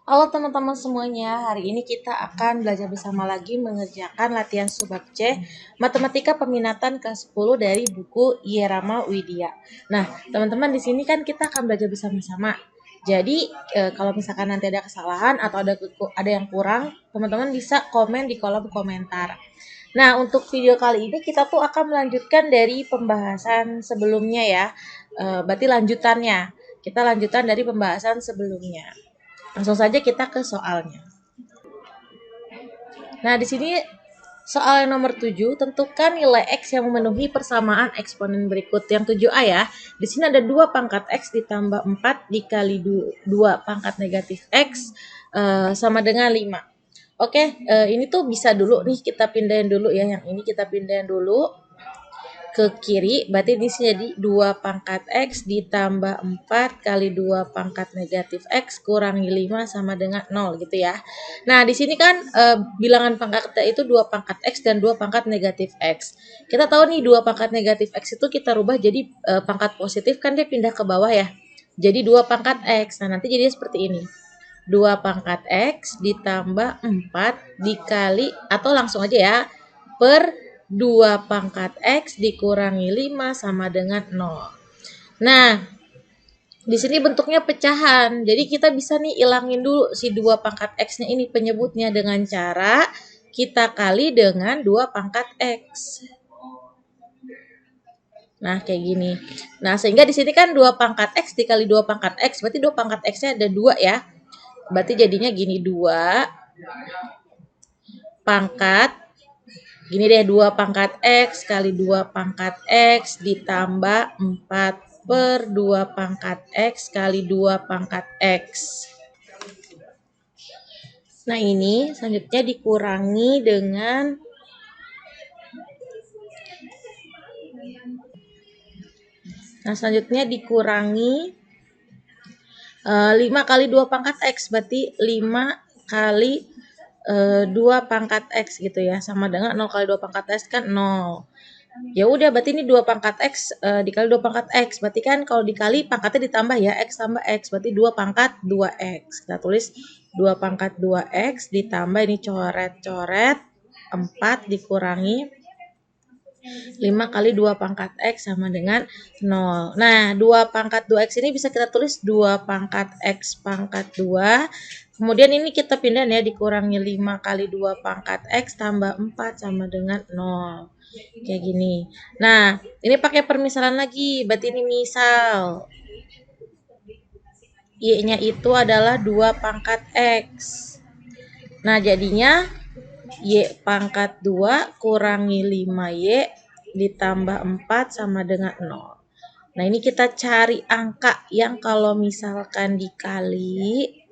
Halo teman-teman semuanya, hari ini kita akan belajar bersama lagi mengerjakan latihan subbab C Matematika Peminatan ke-10 dari buku Ierama Widya. Nah, teman-teman di sini kan kita akan belajar bersama-sama. Jadi, kalau misalkan nanti ada kesalahan atau ada yang kurang, teman-teman bisa komen di kolom komentar. Nah, untuk video kali ini kita tuh akan melanjutkan dari pembahasan sebelumnya ya. Berarti lanjutannya. Kita lanjutan dari pembahasan sebelumnya. Langsung saja kita ke soalnya. Nah, di sini soal yang nomor 7, tentukan nilai X yang memenuhi persamaan eksponen berikut. Yang 7A ya. Di sini ada 2 pangkat X ditambah 4 dikali 2 pangkat negatif X sama dengan 5. Oke, ini tuh bisa dulu nih kita pindahin dulu ya. Yang ini kita pindahin dulu ke kiri, berarti di sini jadi 2 pangkat X ditambah 4 kali 2 pangkat negatif X kurangi 5 sama dengan 0 gitu ya. Nah, di sini kan bilangan pangkatnya itu 2 pangkat X dan 2 pangkat negatif X. Kita tahu nih 2 pangkat negatif X itu kita rubah jadi pangkat positif kan dia pindah ke bawah ya. Jadi 2 pangkat X. Nah, nanti jadi seperti ini. 2 pangkat X ditambah 4 dikali atau langsung aja ya per 2 pangkat X dikurangi 5 sama dengan 0. Nah, di sini bentuknya pecahan. Jadi kita bisa nih ilangin dulu si 2 pangkat X-nya ini penyebutnya dengan cara kita kali dengan 2 pangkat X. Nah, kayak gini. Nah, sehingga di sini kan 2 pangkat X dikali 2 pangkat X, berarti 2 pangkat X-nya ada 2 ya. Berarti jadinya gini 2 pangkat gini deh 2 pangkat X kali 2 pangkat X ditambah 4 per 2 pangkat X kali 2 pangkat X. Nah, ini selanjutnya dikurangi dengan selanjutnya dikurangi 5 kali 2 pangkat X, berarti 5 kali 2 pangkat X gitu ya, sama dengan 0 kali 2 pangkat X kan 0. Ya udah, berarti ini 2 pangkat X dikali 2 pangkat X. Berarti kan kalau dikali pangkatnya ditambah ya, X tambah X. Berarti 2 pangkat 2X. Kita tulis 2 pangkat 2X ditambah ini coret-coret 4 dikurangi 5 kali 2 pangkat X sama dengan 0. Nah, 2 pangkat 2X ini bisa kita tulis 2 pangkat X pangkat 2. Kemudian ini kita pindah ya, dikurangi 5 kali 2 pangkat X tambah 4 sama dengan 0. Kayak gini. Nah, ini pakai permisalan lagi. Berarti ini misal Y-nya itu adalah 2 pangkat X. Nah, jadinya Y pangkat 2 kurangi 5Y ditambah 4 sama dengan 0. Nah, ini kita cari angka yang kalau misalkan dikali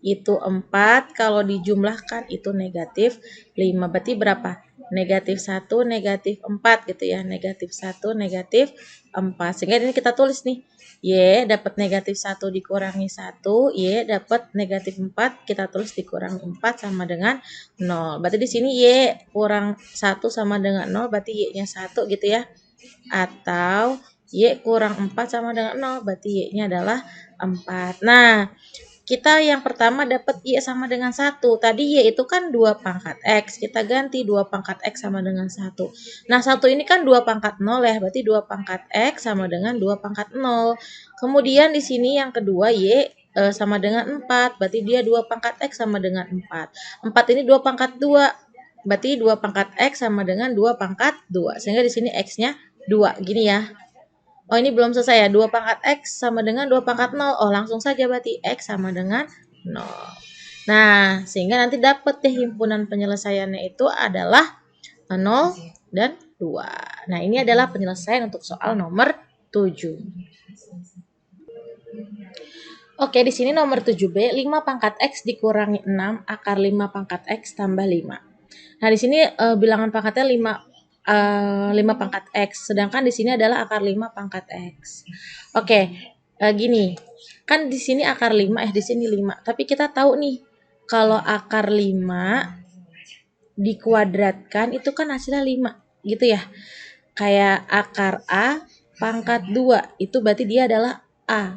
itu 4, kalau dijumlahkan itu negatif 5. Berarti berapa? Negatif 1, negatif 4 gitu ya. Negatif 1, negatif 4. Sehingga ini kita tulis nih. Y dapat negatif 1 dikurangi 1. Y dapat negatif 4. Kita tulis dikurangi 4 sama dengan 0. Berarti di sini Y kurang 1 sama dengan 0. Berarti Y-nya 1 gitu ya. Atau Y kurang 4 sama dengan 0. Berarti Y-nya adalah 4. Nah, kita yang pertama dapat Y sama dengan 1. Tadi Y itu kan 2 pangkat X. Kita ganti 2 pangkat X sama dengan 1. Nah, 1 ini kan 2 pangkat 0 ya. Berarti 2 pangkat X sama dengan 2 pangkat 0. Kemudian di sini yang kedua Y sama dengan 4. Berarti dia 2 pangkat X sama dengan 4. 4 ini 2 pangkat 2. Berarti 2 pangkat X sama dengan 2 pangkat 2. Sehingga di sini X-nya 2. Gini ya. Oh, ini belum selesai ya. 2 pangkat X sama dengan 2 pangkat 0. Oh, langsung saja berarti X sama dengan 0. Nah, sehingga nanti dapat deh himpunan penyelesaiannya itu adalah 0 dan 2. Nah, ini adalah penyelesaian untuk soal nomor 7. Oke, di sini nomor 7B, 5 pangkat X dikurangi 6 akar 5 pangkat X tambah 5. Nah, di sini bilangan pangkatnya 5 pangkat X. Sedangkan di sini adalah akar 5 pangkat X. Oke, gini. Kan di sini akar 5, di sini 5. Tapi kita tahu nih, kalau akar 5 dikuadratkan itu kan hasilnya 5. Gitu ya. Kayak akar A pangkat 2. Itu berarti dia adalah A.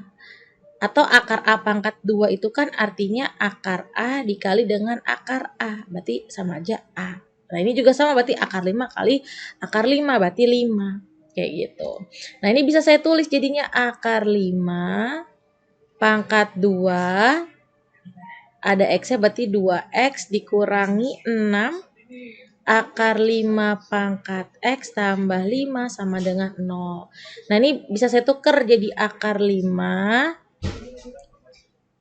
Atau akar A pangkat 2 itu kan artinya akar A dikali dengan akar A. Berarti sama aja A. Nah ini juga sama, berarti akar 5 kali akar 5 berarti 5. Kayak gitu. Nah ini bisa saya tulis jadinya akar 5 pangkat 2. Ada X-nya berarti 2X dikurangi 6. Akar 5 pangkat X tambah 5 sama dengan 0. Nah ini bisa saya tuker jadi akar 5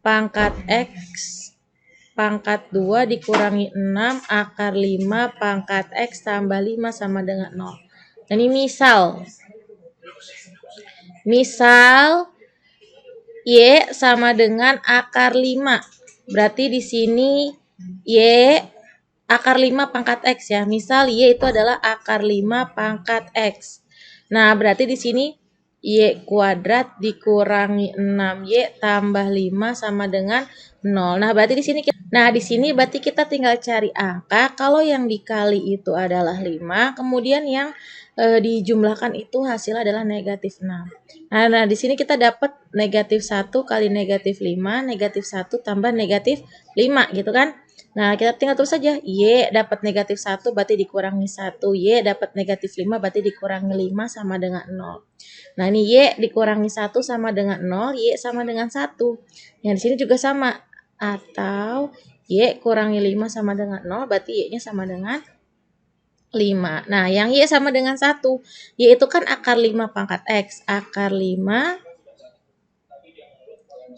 pangkat X pangkat 2 dikurangi 6 akar 5 pangkat X tambah 5 sama dengan 0. Nah, ini misal Y sama dengan akar 5. Berarti di sini Y akar 5 pangkat X ya. Misal Y itu adalah akar 5 pangkat X. Nah, berarti di sini Y kuadrat dikurangi 6Y tambah 5 sama dengan 0. Nah, berarti di sini berarti kita tinggal cari angka. Kalau yang dikali itu adalah 5, kemudian yang dijumlahkan itu hasil adalah negatif 6. Nah, di sini kita dapat negatif 1 kali negatif 5, negatif 1 tambah negatif 5 gitu kan. Nah, kita tinggal terus saja. Y dapat negatif 1 berarti dikurangi 1. Y dapat negatif 5 berarti dikurangi 5 sama dengan 0. Nah, ini Y dikurangi 1 sama dengan 0. Y sama dengan 1. Yang di sini juga sama. Atau Y kurangi 5 sama dengan 0 berarti Y-nya sama dengan 5. Nah, yang Y sama dengan 1. Y itu kan akar 5 pangkat X. Akar 5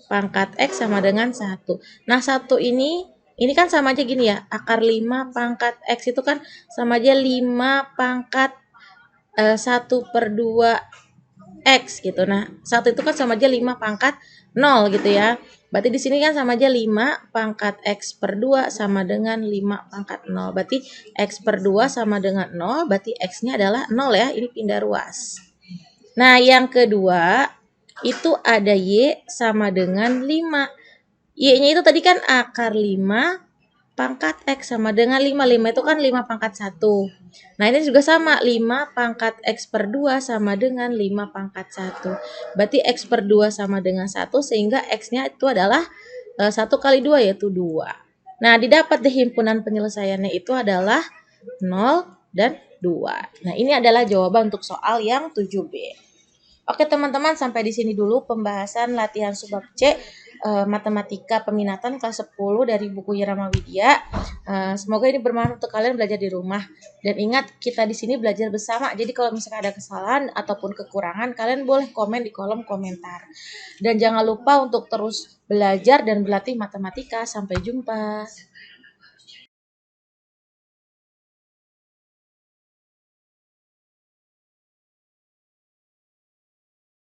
pangkat X sama dengan 1. Nah, 1 ini kan sama aja gini ya. Akar 5 pangkat X itu kan sama aja 5 pangkat 1/2 X gitu. Nah, 1 itu kan sama aja 5 pangkat 0 gitu ya. Berarti di sini kan sama aja 5 pangkat X per 2 sama dengan 5 pangkat 0. Berarti X per 2 sama dengan 0, berarti X-nya adalah 0 ya. Ini pindah ruas. Nah, yang kedua, itu ada Y sama dengan 5. Y-nya itu tadi kan akar 5 pangkat X sama dengan 5. 5 itu kan 5 pangkat 1. Nah, ini juga sama. 5 pangkat X per 2 sama dengan 5 pangkat 1. Berarti X per 2 sama dengan 1, sehingga X-nya itu adalah 1 kali 2 yaitu 2. Nah, didapat deh himpunan penyelesaiannya itu adalah 0 dan 2. Nah, ini adalah jawaban untuk soal yang 7B. Oke teman-teman, sampai di sini dulu pembahasan latihan subbab C matematika peminatan kelas 10 dari buku Irama Widya. Semoga ini bermanfaat untuk kalian belajar di rumah. Dan ingat, kita di sini belajar bersama. Jadi kalau misalkan ada kesalahan ataupun kekurangan, kalian boleh komen di kolom komentar. Dan jangan lupa untuk terus belajar dan berlatih matematika. Sampai jumpa.